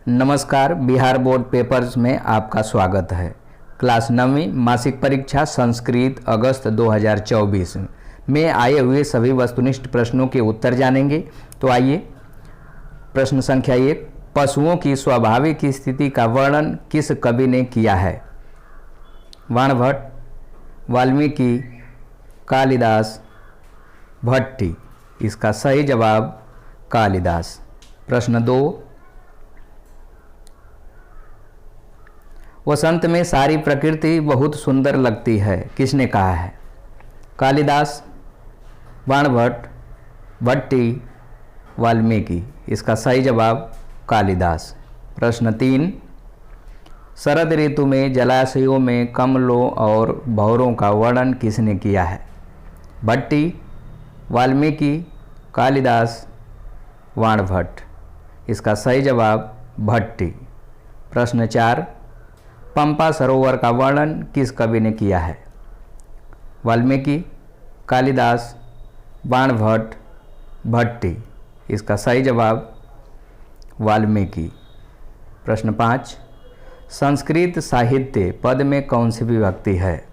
नमस्कार। Bihar board papers में आपका स्वागत है। क्लास 9वीं मासिक परीक्षा संस्कृत अगस्त 2024 में आए हुए सभी वस्तुनिष्ठ प्रश्नों के उत्तर जानेंगे। तो आइए, प्रश्न संख्या 1, पशुओं की स्वाभाविक स्थिति का वर्णन किस कवि ने किया है? बाणभट्ट, वाल्मीकि, कालिदास, भट्टी। इसका सही जवाब कालिदास। प्रश्न 2, वसंत में सारी प्रकृति बहुत सुंदर लगती है, किसने कहा है? कालिदास, बाणभट्ट, भट्टी, वाल्मीकि। इसका सही जवाब कालिदास। प्रश्न 3, शरद ऋतु में जलाशयों में कमलों और भंवरों का वर्णन किसने किया है? भट्टी, वाल्मीकि, कालिदास, बाणभट्ट। इसका सही जवाब भट्टी। प्रश्न 4, पंपा सरोवर का वर्णन किस कवि ने किया है? वाल्मीकि, कालिदास, बाणभट्ट, भट्टी। इसका सही जवाब वाल्मीकि। प्रश्न 5, संस्कृत साहित्य पद में कौन सी विभक्ति है?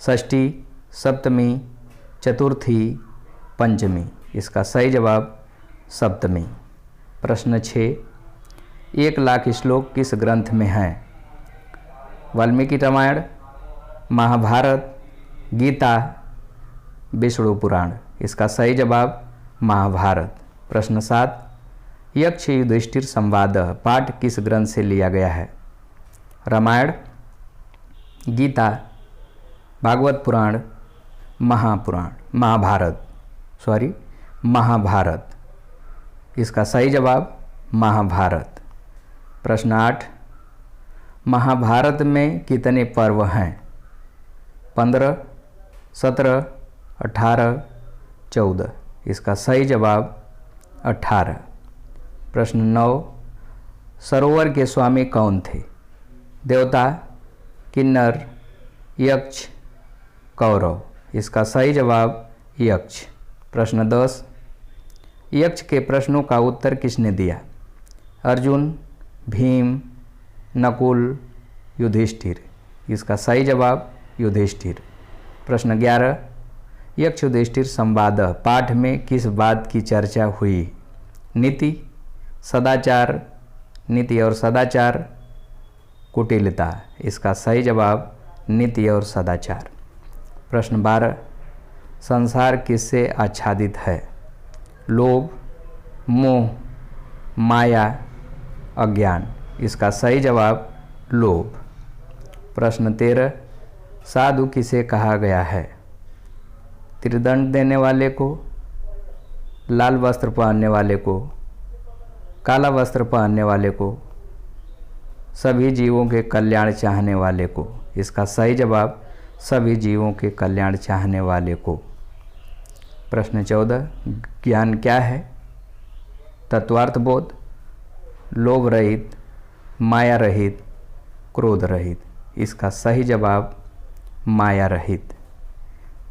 षष्ठी, सप्तमी, चतुर्थी, पंचमी। इसका सही जवाब सप्तमी। प्रश्न 6, 1,00,000 श्लोक किस ग्रंथ में हैं? वाल्मीकि रामायण, महाभारत, गीता, विष्णु पुराण। इसका सही जवाब महाभारत। प्रश्न 7, यक्ष युधिष्ठिर संवाद पाठ किस ग्रंथ से लिया गया है? रामायण, गीता, भागवत पुराण, महाभारत। इसका सही जवाब महाभारत। प्रश्न 8, महाभारत में कितने पर्व हैं? 15, 17, 18, 14। इसका सही जवाब 18। प्रश्न 9, सरोवर के स्वामी कौन थे? देवता, किन्नर, यक्ष, कौरव। इसका सही जवाब यक्ष। प्रश्न 10, यक्ष के प्रश्नों का उत्तर किसने दिया? अर्जुन, भीम, नकुल, युधिष्ठिर। इसका सही जवाब युधिष्ठिर। प्रश्न 11, यक्ष युधिष्ठिर संवाद पाठ में किस बात की चर्चा हुई? नीति, सदाचार, नीति और सदाचार, कुटिलता। इसका सही जवाब नीति और सदाचार। प्रश्न 12, संसार किससे आच्छादित है? लोभ, मोह, माया, अज्ञान। इसका सही जवाब लोभ। प्रश्न 13, साधु किसे कहा गया है? त्रिदंड देने वाले को, लाल वस्त्र पहनने वाले को, काला वस्त्र पहनने वाले को, सभी जीवों के कल्याण चाहने वाले को। इसका सही जवाब सभी जीवों के कल्याण चाहने वाले को। प्रश्न 14, ज्ञान क्या है? तत्वार्थ बोध, लोभ रहित, माया रहित, क्रोध रहित। इसका सही जवाब माया रहित।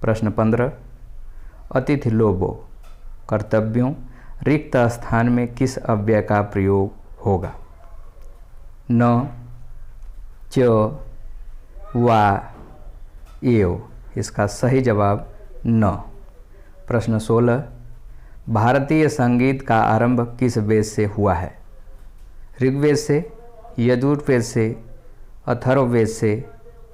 प्रश्न 15, अतिथि लोभो कर्तव्यों रिक्त स्थान में किस अव्यय का प्रयोग होगा? न, च, वा, एव। इसका सही जवाब न। प्रश्न 16, भारतीय संगीत का आरंभ किस वेद से हुआ है? ऋग्वेद से, यजुर्वेद से, अथर्ववेद से,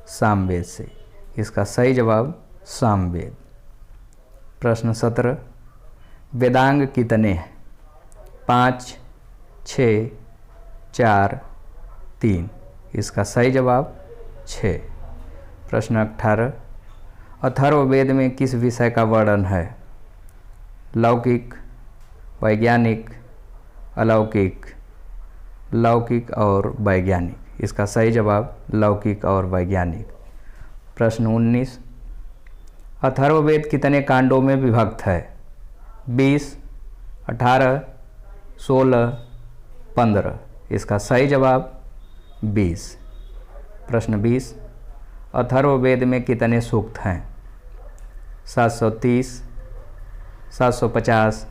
सामवेद से। इसका सही जवाब सामवेद। प्रश्न 17, वेदांग कितने हैं? 5, 6, 4, 3। इसका सही जवाब 6। प्रश्न 18, अथर्ववेद में किस विषय का वर्णन है? लौकिक, वैज्ञानिक, अलौकिक, लौकिक और वैज्ञानिक। इसका सही जवाब लौकिक और वैज्ञानिक। प्रश्न 19, अथर्ववेद कितने कांडों में विभक्त है? 20, 18, 16, 15। इसका सही जवाब 20। प्रश्न 20, अथर्ववेद में कितने सूक्त हैं? 730, 750,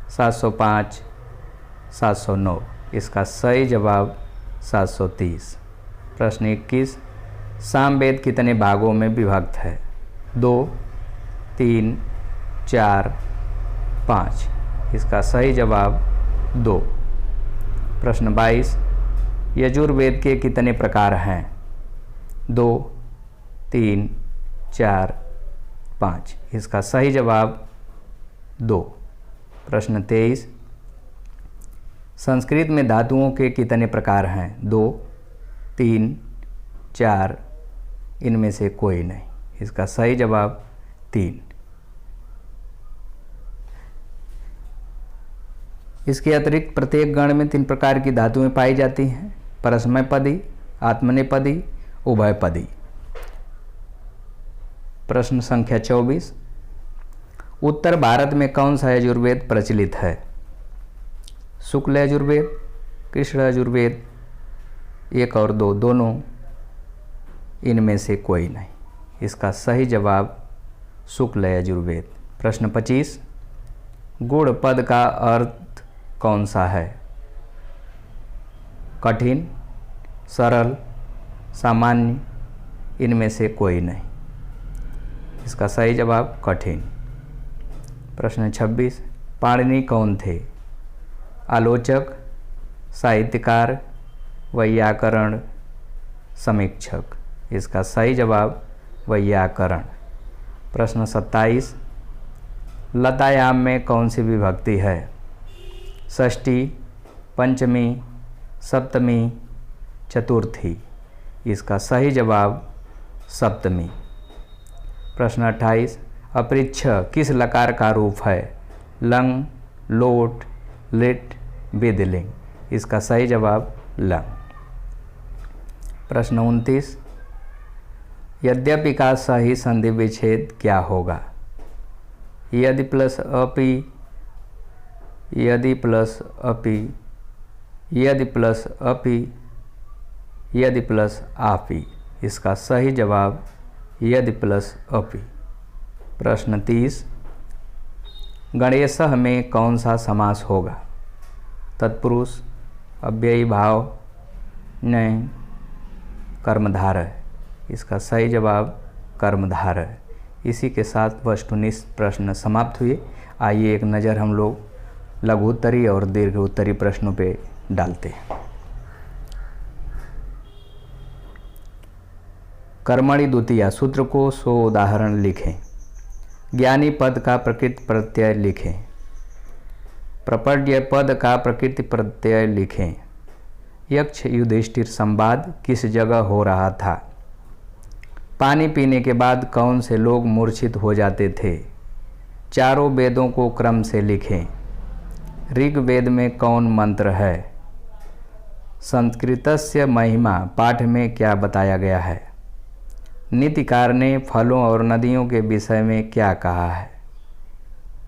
705, 709। इसका सही जवाब 730। प्रश्न 21, सामवेद कितने भागों में विभक्त है? 2, 3, 4, 5। इसका सही जवाब 2। प्रश्न 22, यजुर्वेद के कितने प्रकार हैं? 2, 3, 4, 5। इसका सही जवाब 2। प्रश्न 23, संस्कृत में धातुओं के कितने प्रकार हैं? 2, 3, 4। इनमें से कोई नहीं। इसका सही जवाब 3। इसके अतिरिक्त प्रत्येक गण में 3 प्रकार की धातुएं पाई जाती हैं: परस्मैपदी, आत्मनेपदी, उभयपदी। प्रश्न संख्या 24, उत्तर भारत में कौन सा यजुर्वेद प्रचलित है? शुक्ल यजुर्वेद, कृष्ण यजुर्वेद, 1 और 2 दोनों, इनमें से कोई नहीं। इसका सही जवाब शुक्ल यजुर्वेद। प्रश्न 25, गुण पद का अर्थ कौन सा है? कठिन, सरल, सामान्य, इनमें से कोई नहीं। इसका सही जवाब कठिन। प्रश्न 26, पाणिनि कौन थे? आलोचक, साहित्यकार, वैयाकरण, समीक्षक। इसका सही जवाब वैयाकरण। प्रश्न 27, लतायाम में कौन सी विभक्ति है? षष्ठी, पंचमी, सप्तमी, चतुर्थी। इसका सही जवाब सप्तमी। प्रश्न 28, अपृच्छ किस लकार का रूप है? लंग, लोट, लिट, विधिलिंग। इसका सही जवाब लंग। प्रश्न 29, यद्यपि का सही संधि विच्छेद क्या होगा? यदि प्लस अपि, यदि प्लस अपि, यदि प्लस अपि, यदि प्लस आपि। इसका सही जवाब यदि प्लस अपि। प्रश्न 30, गणेशः में कौन सा समास होगा? तत्पुरुष, अव्ययी भाव, नहीं, कर्मधारय। इसका सही जवाब कर्मधारय। इसी के साथ वस्तुनिष्ठ प्रश्न समाप्त हुए। आइए एक नज़र हम लोग लघु उत्तरी और दीर्घ उत्तरी प्रश्नों पे डालते हैं। कर्मणि द्वितीया सूत्र को 100 उदाहरण लिखें। ज्ञानी पद का प्रकृति प्रत्यय लिखें। प्रपद्य पद का प्रकृति प्रत्यय लिखें। यक्ष युधिष्ठिर संवाद किस जगह हो रहा था? पानी पीने के बाद कौन से लोग मूर्छित हो जाते थे? चारों वेदों को क्रम से लिखें। ऋग्वेद में कौन मंत्र है? संस्कृतस्य महिमा पाठ में क्या बताया गया है? नीतिकार ने फलों और नदियों के विषय में क्या कहा है?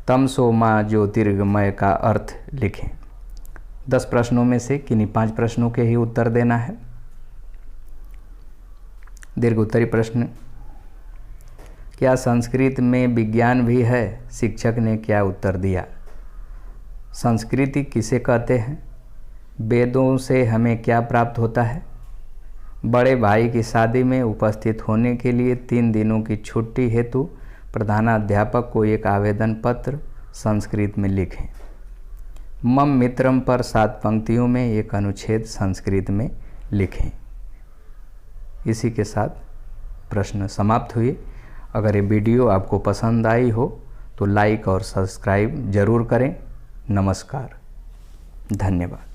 तमसो मा ज्योतिर्गमय का अर्थ लिखें। 10 प्रश्नों में से किन्हीं 5 प्रश्नों के ही उत्तर देना है। दीर्घ उत्तरी प्रश्न, क्या संस्कृत में विज्ञान भी है? शिक्षक ने क्या उत्तर दिया? संस्कृति किसे कहते हैं? वेदों से हमें क्या प्राप्त होता है? बड़े भाई की शादी में उपस्थित होने के लिए 3 दिनों की छुट्टी हेतु प्रधानाध्यापक को एक आवेदन पत्र संस्कृत में लिखें। मम मित्रम पर 7 पंक्तियों में एक अनुच्छेद संस्कृत में लिखें। इसी के साथ प्रश्न समाप्त हुए। अगर ये वीडियो आपको पसंद आई हो तो लाइक और सब्सक्राइब जरूर करें। नमस्कार, धन्यवाद।